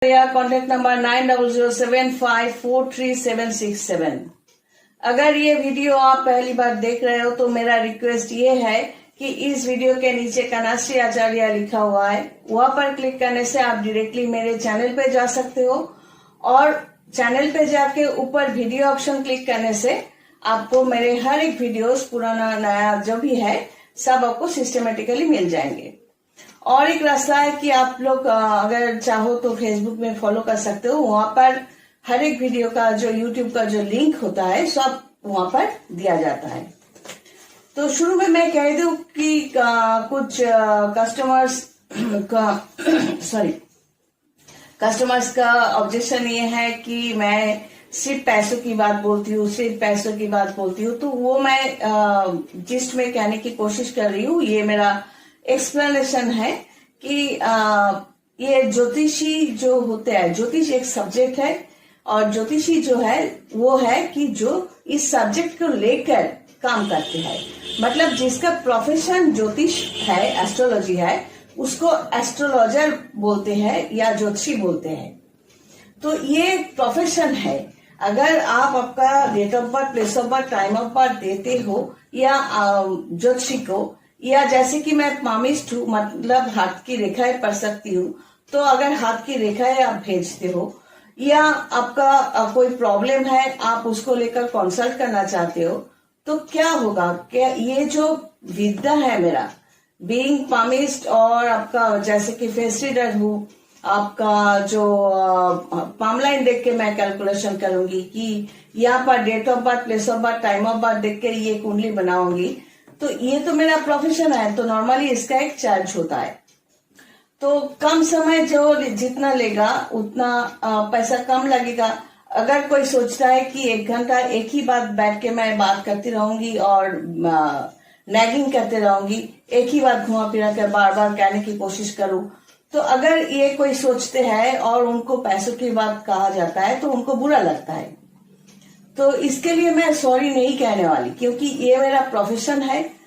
या contact number 9007543767। अगर ये वीडियो आप पहली बार देख रहे हो तो मेरा रिक्वेस्ट ये है कि इस वीडियो के नीचे कनाश्री आचार्य लिखा हुआ है, वहां पर क्लिक करने से आप डायरेक्टली मेरे चैनल पे जा सकते हो और चैनल पे जाके ऊपर वीडियो ऑप्शन क्लिक करने से आपको मेरे हर एक वीडियोस पुराना नया जो भी है सब आपको सिस्टमेटिकली मिल जाएंगे। और एक रास्ता है कि आप लोग अगर चाहो तो फेसबुक में फॉलो कर सकते हो, वहां पर हर एक वीडियो का जो यूट्यूब का जो लिंक होता है सब वहां पर दिया जाता है। तो शुरू में मैं कह दूं कि कुछ कस्टमर्स का ऑब्जेक्शन ये है कि मैं सिर्फ पैसों की बात बोलती हूँ, तो वो मैं जिस्ट में कहने की कोशिश कर रही हूँ। ये मेरा एक्सप्लेनेशन है कि ये ज्योतिषी जो होते हैं, ज्योतिष एक सब्जेक्ट है और ज्योतिषी जो है वो है कि जो इस सब्जेक्ट को लेकर काम करते हैं। मतलब जिसका प्रोफेशन ज्योतिष है, एस्ट्रोलॉजी है, उसको एस्ट्रोलॉजर बोलते हैं या ज्योतिषी बोलते हैं। तो ये प्रोफेशन है। अगर आप आपका date of birth, place of birth, time of birth देते हो या ज्योतिषी को, या जैसे कि मैं पामिस्ट हूँ, मतलब हाथ की रेखाएं पढ़ सकती हूँ, तो अगर हाथ की रेखाएं आप भेजते हो या आपका कोई प्रॉब्लम है आप उसको लेकर कंसल्ट करना चाहते हो, तो क्या होगा, क्या ये जो विद्या है मेरा बीइंग पामिस्ट और आपका जैसे कि फेस रीडर हूँ, आपका जो पाम लाइन देख के मैं कैलकुलेशन करूंगी कि यहाँ पर date of birth, place of birth, time of birth देख के ये कुंडली बनाऊंगी, तो ये तो मेरा प्रोफेशन है। तो नॉर्मली इसका एक चार्ज होता है। तो कम समय जो जितना लेगा उतना पैसा कम लगेगा। अगर कोई सोचता है कि 1 घंटा एक ही बात बैठ के मैं बात करती रहूंगी और नैगिंग करते रहूंगी, एक ही बात घुमा फिरा कर बार बार कहने की कोशिश करूं, तो अगर ये कोई सोचते हैं और उनको पैसों की बात कहा जाता है तो उनको बुरा लगता है। तो इसके लिए मैं सॉरी नहीं कहने वाली, क्योंकि ये मेरा प्रोफेशन है।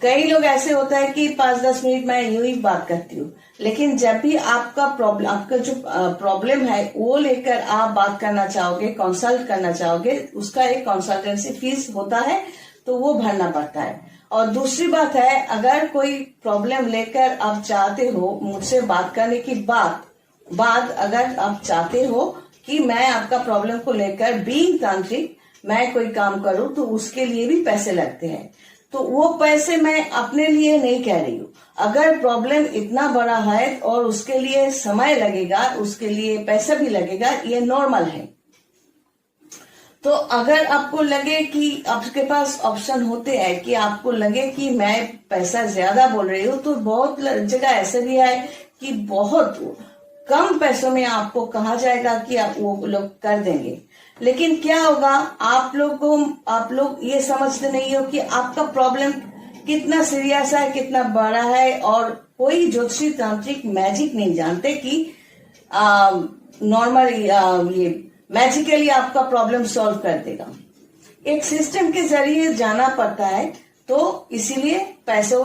कई लोग ऐसे होता है कि 5-10 मिनट मैं यूं ही बात करती हूँ, लेकिन जब भी आपका जो प्रॉब्लम है वो लेकर आप बात करना चाहोगे, कंसल्ट करना चाहोगे, उसका एक कंसल्टेंसी फीस होता है, तो वो भरना पड़ता है। और दूसरी बात है, अगर कोई प्रॉब्लम लेकर आप चाहते हो मुझसे बात करने की बाद अगर आप चाहते हो कि मैं आपका प्रॉब्लम को लेकर बीइंग तांत्रिक मैं कोई काम करूं, तो उसके लिए भी पैसे लगते हैं। तो वो पैसे मैं अपने लिए नहीं कह रही हूँ। अगर प्रॉब्लम इतना बड़ा है और उसके लिए समय लगेगा, उसके लिए पैसा भी लगेगा, ये नॉर्मल है। तो अगर आपको लगे कि आपके पास ऑप्शन होते हैं कि आपको लगे कि मैं पैसा ज्यादा बोल रही हूँ, तो बहुत जगह ऐसे भी है कि बहुत कम पैसों में आपको कहा जाएगा कि आप वो लोग कर देंगे। लेकिन क्या होगा, आप लोग ये समझते नहीं हो कि आपका प्रॉब्लम कितना सीरियस है, कितना बड़ा है। और कोई ज्योतिषी तांत्रिक मैजिक नहीं जानते कि नॉर्मल ये मैजिकली आपका प्रॉब्लम सॉल्व कर देगा। एक सिस्टम के जरिए जाना पड़ता है, तो इसीलिए पैसों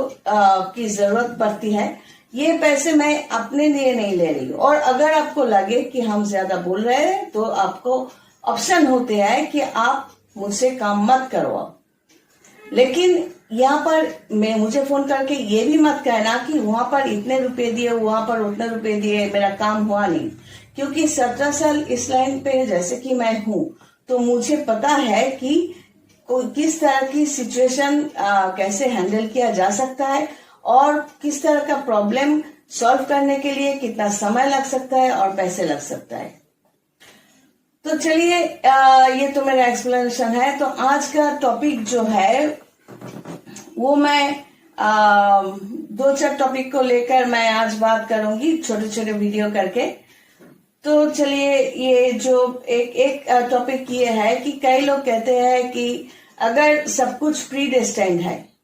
की जरूरत पड़ती है। ये पैसे मैं अपने लिए नहीं ले रही हूँ। और अगर आपको लगे कि हम ज्यादा बोल रहे हैं तो आपको ऑप्शन होते हैं कि आप मुझसे काम मत करो। लेकिन यहाँ पर मुझे फोन करके ये भी मत कहना कि वहां पर इतने रुपए दिए, वहां पर उतने रुपए दिए, मेरा काम हुआ नहीं। क्योंकि 17 साल इस लाइन पे जैसे कि मैं हूँ, तो मुझे पता है कि किस तरह की सिचुएशन कैसे हैंडल किया जा सकता है और किस तरह का प्रॉब्लम सॉल्व करने के लिए कितना समय लग सकता है और पैसे लग सकता है। तो चलिए, ये तो मेरा एक्सप्लेनेशन है। तो आज का टॉपिक जो है वो मैं 2-4 टॉपिक को लेकर मैं आज बात करूंगी, छोटे छोटे वीडियो करके। तो चलिए, ये जो एक टॉपिक ये है कि कई लोग कहते हैं कि अगर सब कुछ प्री डेस्टाइन्ड है,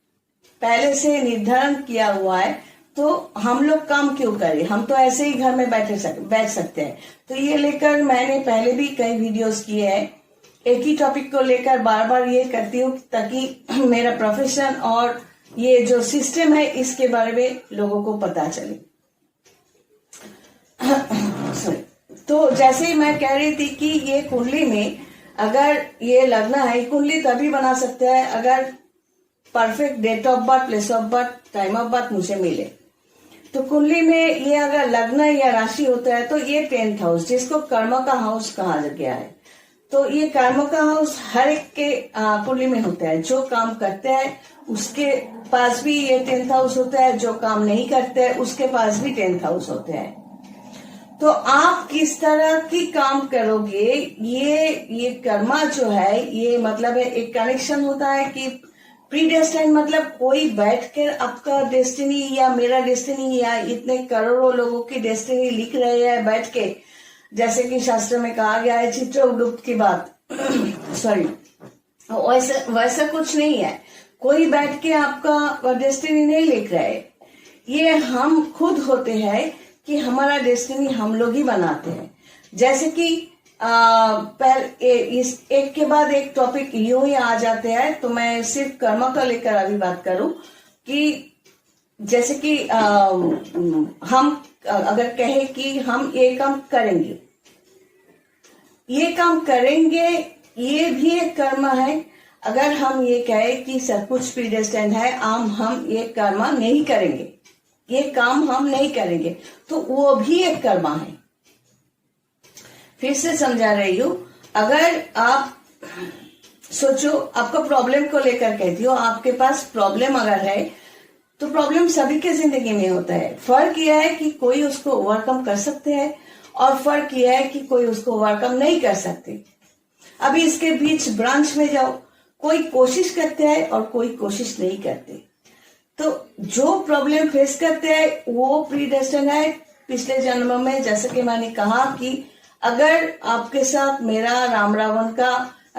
पहले से निर्धारण किया हुआ है, तो हम लोग काम क्यों करें, हम तो ऐसे ही घर में बैठ सकते हैं। तो ये लेकर मैंने पहले भी कई वीडियोस किए हैं। एक ही टॉपिक को लेकर बार बार ये करती हूँ ताकि मेरा प्रोफेशन और ये जो सिस्टम है इसके बारे में लोगों को पता चले। सॉरी। तो जैसे ही मैं कह रही थी कि ये कुंडली में अगर ये लगना है, कुंडली तभी बना सकते हैं अगर perfect date of birth, place of birth, time of birth मुझे मिले। तो कुंडली में ये अगर लग्न या राशि होता है तो ये 10th हाउस, जिसको कर्म का हाउस कहा गया है, तो ये कर्म का हाउस हर एक के कुंडली में होता है। जो काम करते हैं उसके पास भी ये 10th हाउस होता है, जो काम नहीं करते हैं उसके पास भी 10th हाउस होते हैं। तो आप किस तरह की काम करोगे, ये कर्मा जो है, ये मतलब है एक कनेक्शन होता है कि प्रीडेस्टाइन, मतलब कोई बैठकर आपका डेस्टिनी या मेरा डेस्टिनी या इतने करोड़ों लोगों की डेस्टिनी लिख रहे हैं बैठ के, जैसे कि शास्त्र में कहा गया है चित्रगुप्त की बात सॉरी, वैसा कुछ नहीं है। कोई बैठ के आपका डेस्टिनी नहीं लिख रहा है, ये हम खुद होते हैं कि हमारा डेस्टिनी हम लोग ही बनाते हैं। जैसे कि इस एक के बाद एक टॉपिक यूं ही आ जाते हैं, तो मैं सिर्फ कर्म का लेकर अभी बात करूं कि जैसे कि हम अगर कहें कि हम ये काम करेंगे, ये भी एक कर्म है। अगर हम ये कहें कि सब कुछ प्रीडेस्टाइन्ड है, हम ये कर्म नहीं करेंगे, ये काम हम नहीं करेंगे, तो वो भी एक कर्म है। फिर से समझा रही हूं, अगर आप सोचो, आपको प्रॉब्लम को लेकर कहती हो, आपके पास प्रॉब्लम अगर है तो प्रॉब्लम सभी के जिंदगी में होता है। फर्क यह है कि कोई उसको ओवरकम कर सकते हैं और फर्क यह है कि कोई उसको ओवरकम नहीं कर सकते। अभी इसके बीच ब्रांच में जाओ, कोई कोशिश करते हैं और कोई कोशिश नहीं करते। तो जो प्रॉब्लम फेस करते हैं वो प्रीडेस्टिन्ड है पिछले जन्म में। जैसे कि मैंने कहा कि अगर आपके साथ मेरा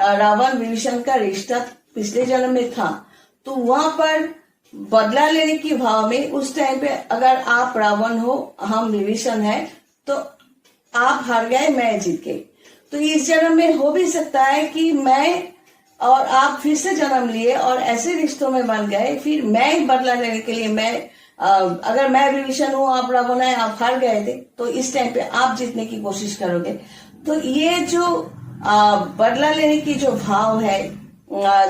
रावण विभीषण का रिश्ता पिछले जन्म में था, तो वहां पर बदला लेने की भाव में उस टाइम पे अगर आप रावण हो, हम विभीषण है, तो आप हार गए, मैं जीत गई। तो इस जन्म में हो भी सकता है कि मैं और आप फिर से जन्म लिए और ऐसे रिश्तों में बन गए, फिर मैं बदला लेने के लिए अगर मैं विभीषण हूं, आप रावण है, आप हार गए थे, तो इस टाइम पे आप जीतने की कोशिश करोगे। तो ये जो बदला लेने की जो भाव है,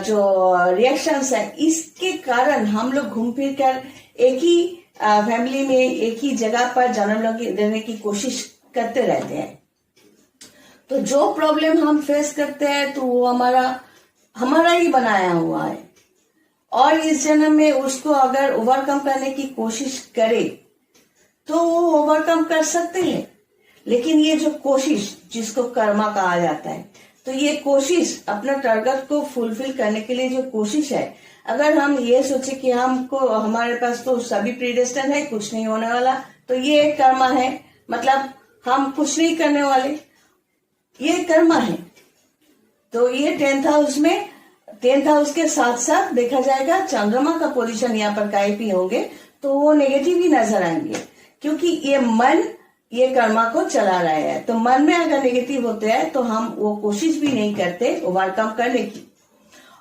जो रिएक्शंस है, इसके कारण हम लोग घूम फिर कर एक ही फैमिली में, एक ही जगह पर जन्म लेने की कोशिश करते रहते हैं। तो जो प्रॉब्लम हम फेस करते हैं तो वो हमारा ही बनाया हुआ है, और इस जन्म में उसको अगर ओवरकम करने की कोशिश करे तो वो ओवरकम कर सकते हैं। लेकिन ये जो कोशिश, जिसको कर्मा कहा जाता है, तो ये कोशिश अपना टारगेट को फुलफिल करने के लिए जो कोशिश है, अगर हम ये सोचे कि हमारे पास तो सभी प्रीडेस्टिन्ड है, कुछ नहीं होने वाला, तो ये एक कर्मा है, मतलब हम कुछ नहीं करने वाले, ये कर्मा है। तो ये 10th हाउस के साथ साथ देखा जाएगा चंद्रमा का पोजीशन यहाँ पर कहीं भी होंगे तो वो नेगेटिव ही नजर आएंगे, क्योंकि ये मन ये कर्मा को चला रहा है। तो मन में अगर नेगेटिव होते हैं तो हम वो कोशिश भी नहीं करते ओवरकम करने की।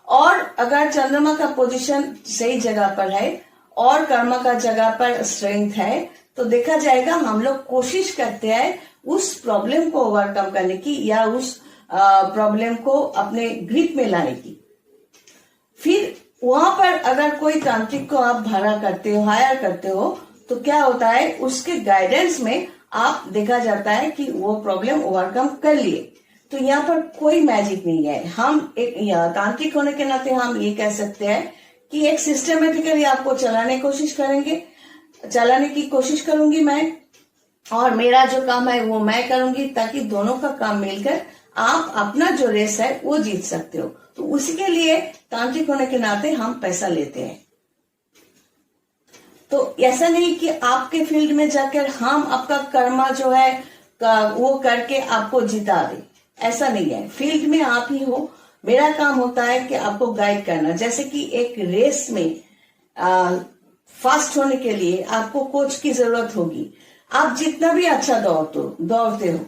और अगर चंद्रमा का पोजीशन सही जगह पर है और कर्मा का जगह पर स्ट्रेंथ है, तो देखा जाएगा हम लोग कोशिश करते हैं उस प्रॉब्लम को ओवरकम करने की या उस प्रॉब्लम को अपने ग्रिप में लाने की। फिर वहां पर अगर कोई तांत्रिक को आप भाड़ा करते हो, हायर करते हो, तो क्या होता है, उसके गाइडेंस में आप देखा जाता है कि वो प्रॉब्लम ओवरकम कर लिए। तो यहाँ पर कोई मैजिक नहीं है। हम एक तांत्रिक होने के नाते हम ये कह सकते हैं कि एक सिस्टमेटिकली आपको चलाने की कोशिश करूंगी मैं, और मेरा जो काम है वो मैं करूंगी, ताकि दोनों का काम मिलकर आप अपना जो रेस है वो जीत सकते हो। तो उसी के लिए तांत्रिक होने के नाते हम पैसा लेते हैं। तो ऐसा नहीं कि आपके फील्ड में जाकर हम आपका कर्मा जो है वो करके आपको जिता दे, ऐसा नहीं है। फील्ड में आप ही हो, मेरा काम होता है कि आपको गाइड करना। जैसे कि एक रेस में फास्ट होने के लिए आपको कोच की जरूरत होगी। आप जितना भी अच्छा दौड़ते हो,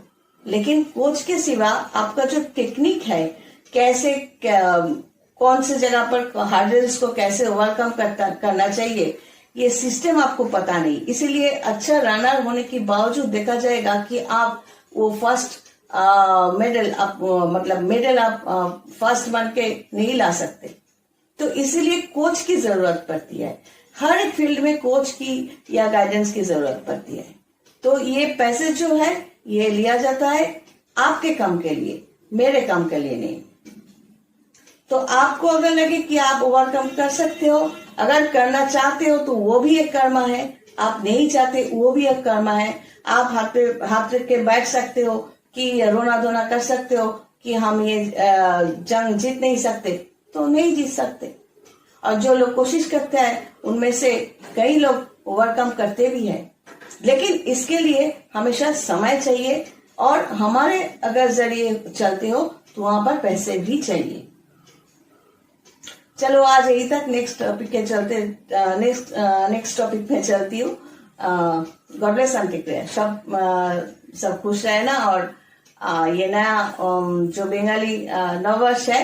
लेकिन कोच के सिवा आपका जो टेक्निक है, कैसे कौन से जगह पर हार्डल्स को कैसे ओवरकम करना चाहिए, ये सिस्टम आपको पता नहीं। इसीलिए अच्छा रनर होने के बावजूद देखा जाएगा कि आप वो फर्स्ट मेडल मतलब मेडल आप फर्स्ट बन के नहीं ला सकते। तो इसीलिए कोच की जरूरत पड़ती है, हर एक फील्ड में कोच की या गाइडेंस की जरूरत पड़ती है। तो ये पैसे जो है ये लिया जाता है आपके काम के लिए, मेरे काम के लिए नहीं। तो आपको अगर लगे कि आप ओवरकम कर सकते हो, अगर करना चाहते हो तो वो भी एक कर्मा है, आप नहीं चाहते वो भी एक कर्मा है। आप हाथ रख के बैठ सकते हो कि रोना धोना कर सकते हो कि हम ये जंग जीत नहीं सकते, तो नहीं जीत सकते। और जो लोग कोशिश करते हैं उनमें से कई लोग ओवरकम करते भी हैं, लेकिन इसके लिए हमेशा समय चाहिए और हमारे अगर जरिए चलते हो तो वहां पर पैसे भी चाहिए। चलो आज यही तक, नेक्स्ट टॉपिक के चलते नेक्स्ट टॉपिक पे चलती हूँ। गॉड ब्लेस आंटी, सब खुश रहे ना। और ये नया जो बंगाली नववर्ष है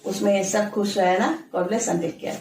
उसमें सब खुश रहे ना। God bless and take care.